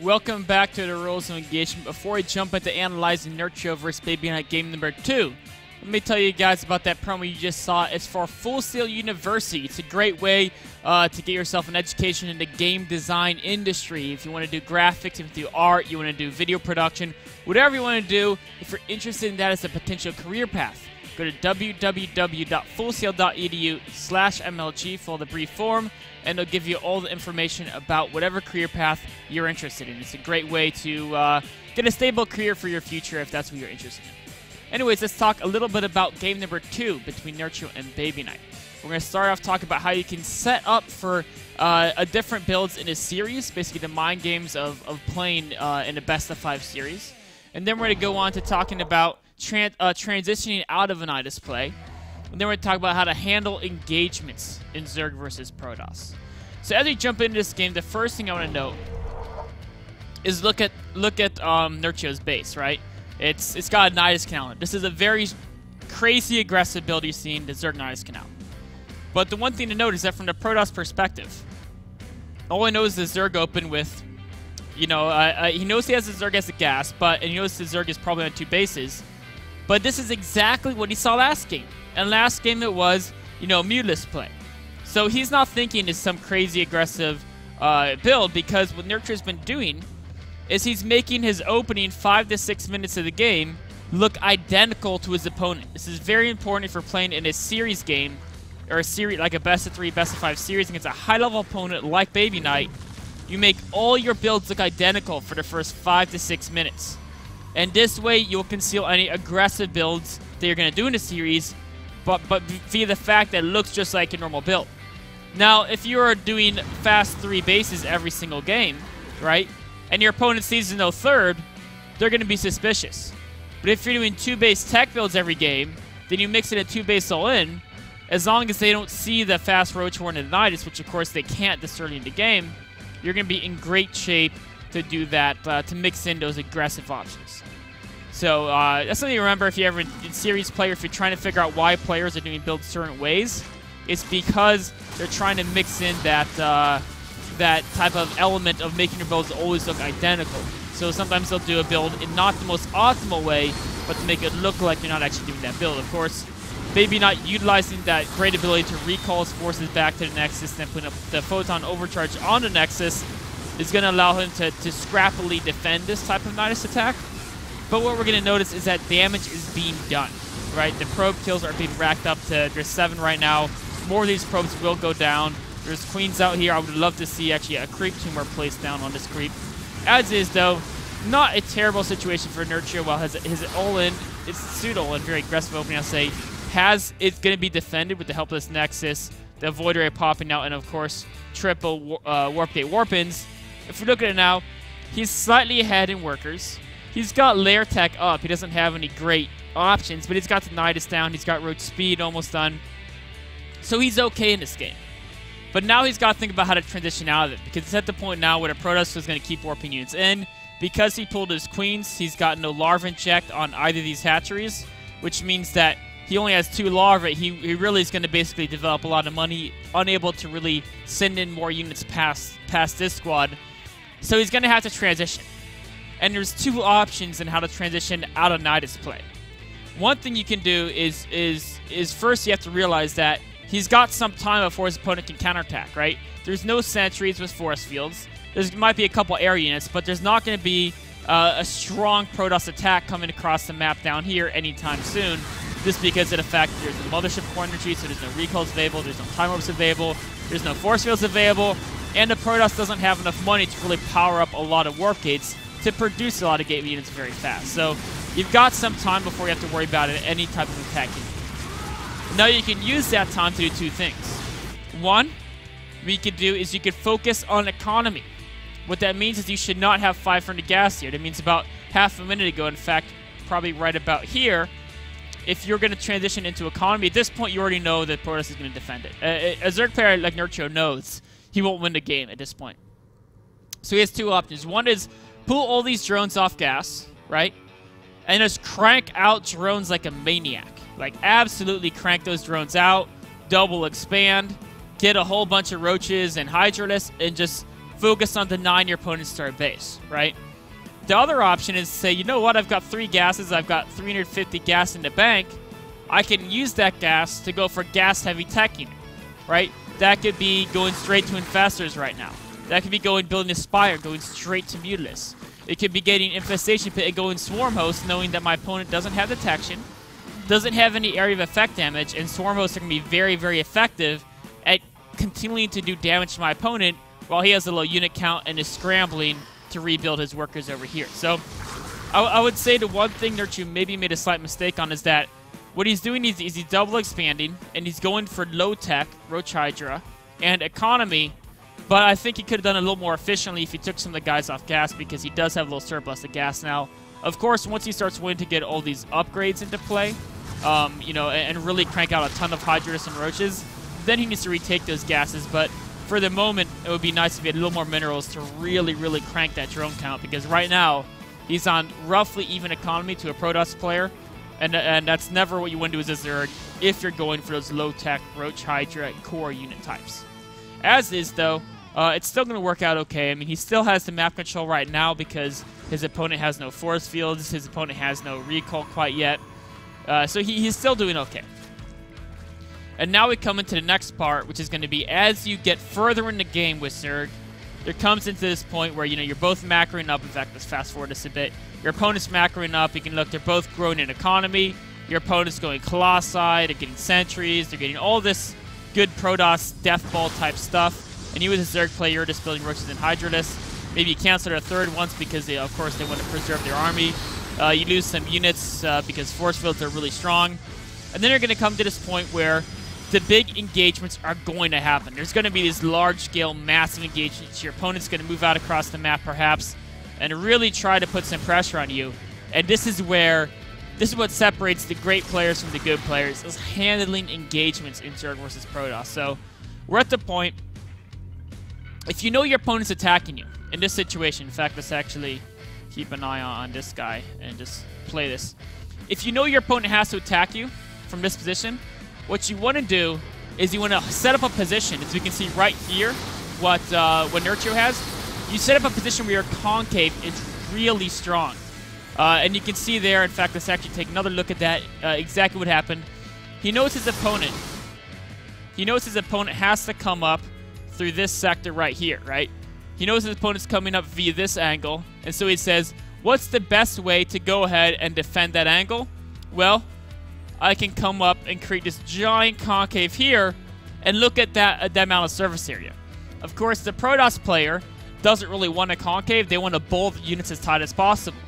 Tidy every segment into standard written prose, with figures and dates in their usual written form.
Welcome back to the rules of engagement. Before we jump into analyzing Nerchio vs. Babyknight game number 2, let me tell you guys about that promo you just saw. It's for Full Sail University. It's a great way to get yourself an education in the game design industry. If you want to do graphics, if you want to do art, you want to do video production, whatever you want to do, if you're interested in that as a potential career path, go to www.fullsail.edu/MLG, fill the brief form, and they'll give you all the information about whatever career path you're interested in. It's a great way to get a stable career for your future if that's what you're interested in. Anyways, let's talk a little bit about game number 2 between Nerchio and Babyknight. We're going to start off talking about how you can set up for a different builds in a series, basically the mind games of playing in a best-of-5 series. And then we're going to go on to talking about transitioning out of an Nidus play. And then we're going to talk about how to handle engagements in Zerg versus Protoss. So as we jump into this game, the first thing I want to note is look at Nerchio's base, right? It's got a Nidus Canal. This is a very crazy aggressive build you've seen, the Zerg Nidus Canal. But the one thing to note is that from the Protoss perspective, all he knows is the Zerg open with, you know, he knows he has the Zerg as a gas, and he knows the Zerg is probably on 2 bases. But this is exactly what he saw last game. And last game it was, you know, muteless play. So he's not thinking it's some crazy aggressive build, because what Nerchio's been doing is he's making his opening 5 to 6 minutes of the game look identical to his opponent. This is very important if you're playing in a series game, or a series like a best-of-3, best-of-5 series against a high-level opponent like Babyknight. You make all your builds look identical for the first 5 to 6 minutes. And this way, you'll conceal any aggressive builds that you're going to do in the series, but via the fact that it looks just like a normal build. Now, if you are doing fast 3 bases every single game, right, and your opponent sees no third, they're going to be suspicious. But if you're doing 2 base tech builds every game, then you mix it at 2 base all-in, as long as they don't see the fast Roach Horn and Nidus, which of course they can't this early in the game, you're going to be in great shape to do that, to mix in those aggressive options. So that's something to remember if you're ever in series play, or if you're trying to figure out why players are doing builds certain ways. It's because they're trying to mix in that that type of element of making your builds always look identical. So sometimes they'll do a build in not the most optimal way, but to make it look like you're not actually doing that build. Of course, Babyknight utilizing that great ability to recall his forces back to the Nexus and putting up the Photon Overcharge on the Nexus is going to allow him to scrappily defend this type of Nidus attack. But what we're going to notice is that damage is being done, right? The probe kills are being racked up to, there's 7 right now. More of these probes will go down. There's queens out here. I would love to see actually a creep tumor placed down on this creep. As is, though, not a terrible situation for Nerchio. While his all-in, it's pseudo all-in, very aggressive opening, I'll say, it's going to be defended with the helpless Nexus, the Void Ray popping out, and of course, triple Warp Gate Warpins. If we look at it now, he's slightly ahead in workers. He's got lair tech up. He doesn't have any great options, but he's got the Nidus down. He's got road speed almost done. So he's okay in this game. But now he's got to think about how to transition out of it, because it's at the point now where the Protoss is going to keep warping units in. Because he pulled his queens, he's got no larva inject on either of these hatcheries, which means that he only has 2 larvae. He really is going to basically develop a lot of money, unable to really send in more units past this squad. So he's going to have to transition. And there's 2 options in how to transition out of Nidus play. One thing you can do is first you have to realize that he's got some time before his opponent can counterattack, right? There's no sentries with force fields. There might be a couple air units, but there's not going to be a strong Protoss attack coming across the map down here anytime soon, just because of the fact that there's no mothership core energy, so there's no recalls available, there's no time orbs available, there's no force fields available, and the Protoss doesn't have enough money to really power up a lot of warp gates to produce a lot of gate units very fast. So you've got some time before you have to worry about any type of attack. Now you can use that time to do 2 things. One, what you could do is you could focus on economy. What that means is you should not have 500 gas here. That means about half a minute ago, in fact, probably right about here, if you're going to transition into economy, at this point you already know that Protoss is going to defend it. A Zerg player like Nerchio knows he won't win the game at this point. So he has 2 options. One is pull all these drones off gas, right? And just crank out drones like a maniac. Like, absolutely crank those drones out, double expand, get a whole bunch of roaches and hydralisks, and just focus on denying your opponent's start base, right? The other option is to say, you know what, I've got 3 gases, I've got 350 gas in the bank, I can use that gas to go for gas-heavy tech unit, right? That could be going straight to Infestors right now. That could be building a Spire, going straight to Mutalisk. It could be getting Infestation Pit and going Swarm Host, knowing that my opponent doesn't have detection, doesn't have any area of effect damage, and Swarm Hosts are going to be very, very effective at continuing to do damage to my opponent while he has a low unit count and is scrambling to rebuild his workers over here. So I would say the one thing Nerchio maybe made a slight mistake on is that what he's doing is he's double expanding, and he's going for low tech, Roach Hydra, and economy, but I think he could have done it a little more efficiently if he took some of the guys off gas, because he does have a little surplus of gas now. Of course, once he starts wanting to get all these upgrades into play, you know, and really crank out a ton of Hydras and Roaches, then he needs to retake those gases. But for the moment, it would be nice if he had a little more minerals to really, really crank that drone count, because right now, he's on roughly even economy to a Protoss player, and that's never what you want to do as a Zerg if you're going for those low-tech Roach Hydra core unit types. As is, though, it's still going to work out okay. I mean, he still has the map control right now because his opponent has no force fields, his opponent has no recall quite yet, so he's still doing okay. And now we come into the next part, which is going to be as you get further in the game with Zerg, there comes into this point where, you know, you're both macroing up. In fact, let's fast forward this a bit. Your opponent's macroing up. You can look, they're both growing in economy. Your opponent's going Colossi, they're getting sentries, they're getting all this good Protoss death ball type stuff. And you as a Zerg player, you're just building Roaches and Hydralisks. Maybe you cancel their third once because, they, of course, they want to preserve their army. You lose some units because force fields are really strong. And then you're going to come to this point where the big engagements are going to happen. There's going to be these large-scale, massive engagements. Your opponent's going to move out across the map, perhaps, and really try to put some pressure on you. And this is what separates the great players from the good players, is handling engagements in Zerg versus Protoss. So we're at the point, if you know your opponent's attacking you, in this situation, in fact, let's actually keep an eye on this guy and just play this. If you know your opponent has to attack you from this position, what you want to do is you want to set up a position. As we can see right here, what Nerchio has, you set up a position where your concave is really strong. And you can see there, in fact, let's actually take another look at that, exactly what happened. He knows his opponent. He knows his opponent has to come up through this sector right here, right? He knows his opponent's coming up via this angle, and so he says, what's the best way to go ahead and defend that angle? Well, I can come up and create this giant concave here, and look at that amount of surface area. Of course, the Protoss player doesn't really want a concave. They want to bowl the units as tight as possible,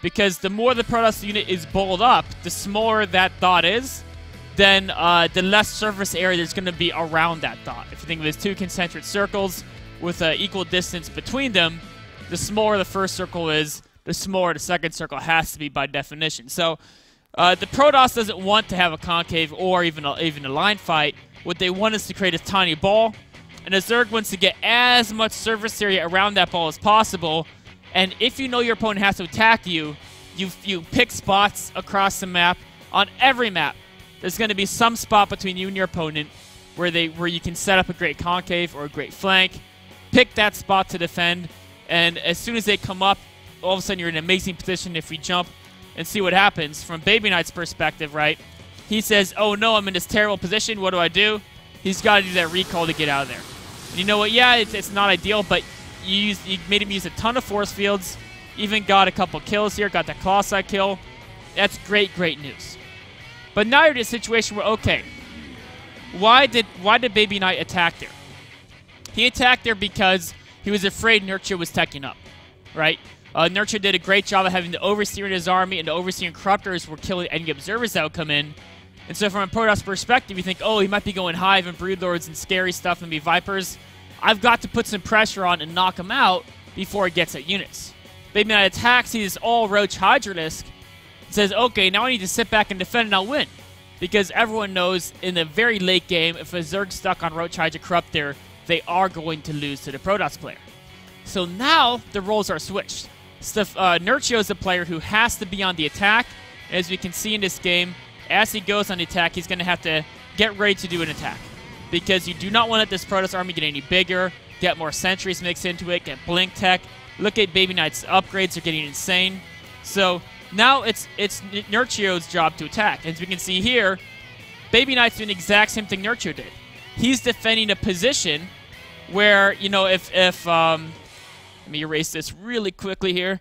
because the more the Protoss unit is bowled up, the smaller that dot is, then the less surface area there's going to be around that dot. If you think of it as 2 concentric circles with an equal distance between them, the smaller the first circle is, the smaller the second circle has to be by definition. So the Protoss doesn't want to have a concave or even a line fight. What they want is to create a tiny ball, and the Zerg wants to get as much surface area around that ball as possible. And if you know your opponent has to attack you, you pick spots across the map. On every map, there's going to be some spot between you and your opponent where you can set up a great concave or a great flank. Pick that spot to defend, and as soon as they come up, all of a sudden you're in an amazing position if we jump and see what happens. From Babyknight's perspective, right, he says, oh no, I'm in this terrible position, what do? He's got to do that recall to get out of there. And you know what, yeah, it's not ideal, but you made him use a ton of force fields, even got a couple kills here, got that Colossi kill. That's great, great news. But now you're in a situation where, okay, why did Babyknight attack there? He attacked there because he was afraid Nerchio was teching up, right? Nerchio did a great job of having the Overseer in his army, and the Overseer and Corruptors were killing any observers that would come in. And so from a Protoss perspective, you think, oh, he might be going Hive and Broodlords and scary stuff and be Vipers. I've got to put some pressure on and knock him out before he gets at units. Babyknight attacks, he's all Roach Hydralisk, says, okay, now I need to sit back and defend and I'll win. Because everyone knows in the very late game, if a Zerg's stuck on Roach Hydra Corruptor, they are going to lose to the Protoss player. So now the roles are switched. Nerchio is a player who has to be on the attack. And as we can see in this game, as he goes on the attack, he's going to have to get ready to do an attack. Because you do not want to let this Protoss army get any bigger. get more sentries mixed into it, get blink tech. Look at Babyknight's upgrades are getting insane. So now it's Nerchio's job to attack. As we can see here, Babyknight's doing the exact same thing Nerchio did. He's defending a position where, you know, if let me erase this really quickly here.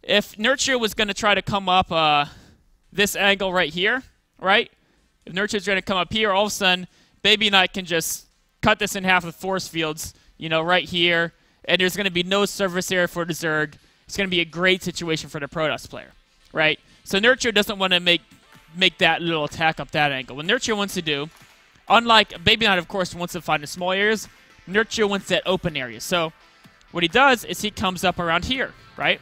If Nerchio was going to try to come up this angle right here, right? If Nerchio's going to come up here, all of a sudden, Babyknight can just cut this in half with force fields, you know, right here. And there's going to be no surface area for the Zerg. It's going to be a great situation for the Protoss player, right? So Nerchio doesn't want to make that little attack up that angle. What Nerchio wants to do, unlike Babyknight, of course, wants to find the small areas, Nerchio wants that open area. So what he does is he comes up around here, right?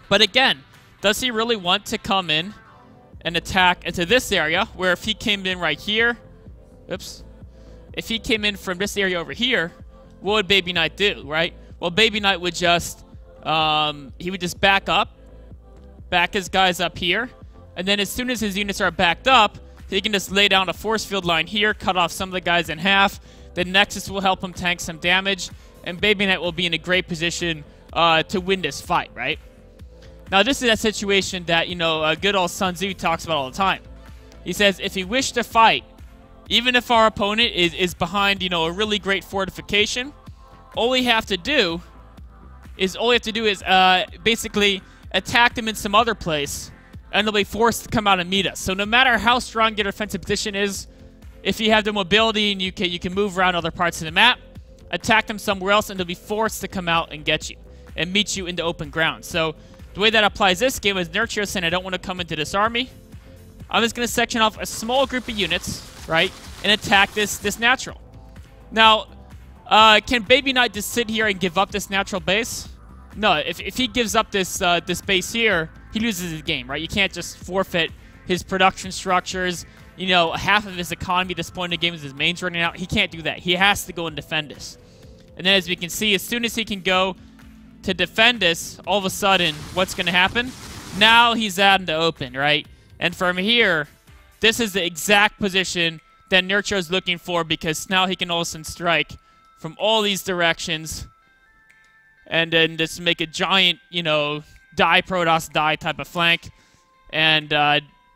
But again, does he really want to come in and attack into this area, where if he came in right here, oops, if he came in from this area over here, what would Babyknight do, right? Well, Babyknight would just, he would just back up, back his guys up here, and then as soon as his units are backed up, he can just lay down a force field line here, cut off some of the guys in half. The Nexus will help him tank some damage, and Babyknight will be in a great position to win this fight, right? Now, this is a situation that, you know, good old Sun Tzu talks about all the time. He says, if you wish to fight, even if our opponent is behind, you know, a really great fortification, all we have to do is basically attack them in some other place, and they'll be forced to come out and meet us. So no matter how strong your defensive position is, if you have the mobility and you can move around other parts of the map, attack them somewhere else, and they'll be forced to come out and get you and meet you in the open ground. So the way that applies this game is Nerchio saying, I don't want to come into this army. I'm just going to section off a small group of units, right, and attack this natural. Now, can Babyknight just sit here and give up this natural base? No, if he gives up this base here, he loses the game, right? You can't just forfeit his production structures. You know, half of his economy at this point in the game is his mains running out. He can't do that. He has to go and defend this. And then as we can see, as soon as he can go to defend this, all of a sudden, what's going to happen? Now he's out in the open, right? And from here, this is the exact position that Nerchio's looking for, because now he can all of a sudden strike from all these directions and then just make a giant, you know, die Protoss die type of flank. And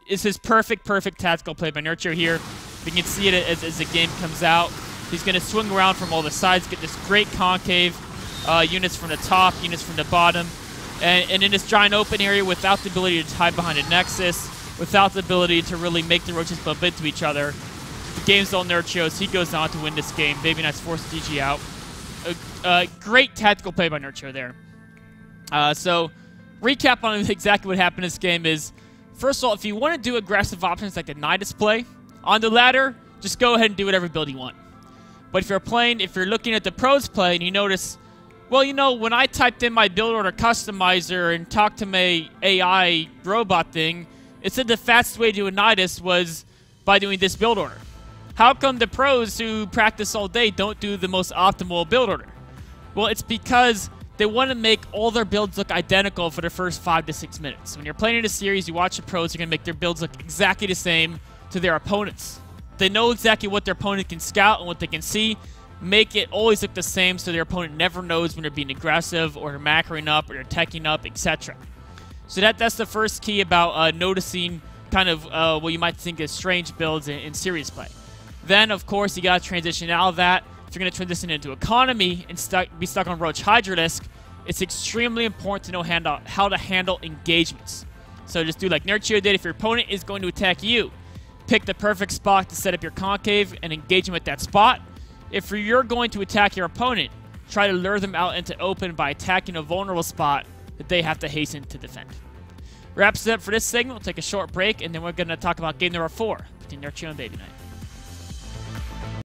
this is perfect tactical play by Nerchio here. We can see it as the game comes out. He's going to swing around from all the sides, get this great concave, units from the top, units from the bottom, and in this giant open area without the ability to hide behind a Nexus, without the ability to really make the roaches bump into each other. The game's all Nerchio's. He goes on to win this game. Babyknight's forced GG out. Great tactical play by Nerchio there. So, recap on exactly what happened in this game is, first of all, if you want to do aggressive options like the Nidus play, on the ladder, just go ahead and do whatever build you want. But if you're looking at the pros play and you notice, well, you know, when I typed in my build order customizer and talked to my AI robot thing, it said the fastest way to do a Nidus was by doing this build order. How come the pros who practice all day don't do the most optimal build order? Well, it's because they want to make all their builds look identical for the first 5 to 6 minutes. When you're playing in a series, you watch the pros, you're going to make their builds look exactly the same to their opponents. They know exactly what their opponent can scout and what they can see. Make it always look the same so their opponent never knows when they're being aggressive or they're macroing up or they're teching up, etc. So that's the first key about noticing kind of what you might think is strange builds in series play. Then, of course, you got to transition out of that. If you're going to transition into economy and be stuck on Roach Hydralisk, it's extremely important to know how to handle engagements. So just do like Nerchio did. If your opponent is going to attack you, pick the perfect spot to set up your concave and engage them at that spot. If you're going to attack your opponent, try to lure them out into open by attacking a vulnerable spot that they have to hasten to defend. Wraps it up for this segment. We'll take a short break, and then we're going to talk about game number 4 between Nerchio and Babyknight.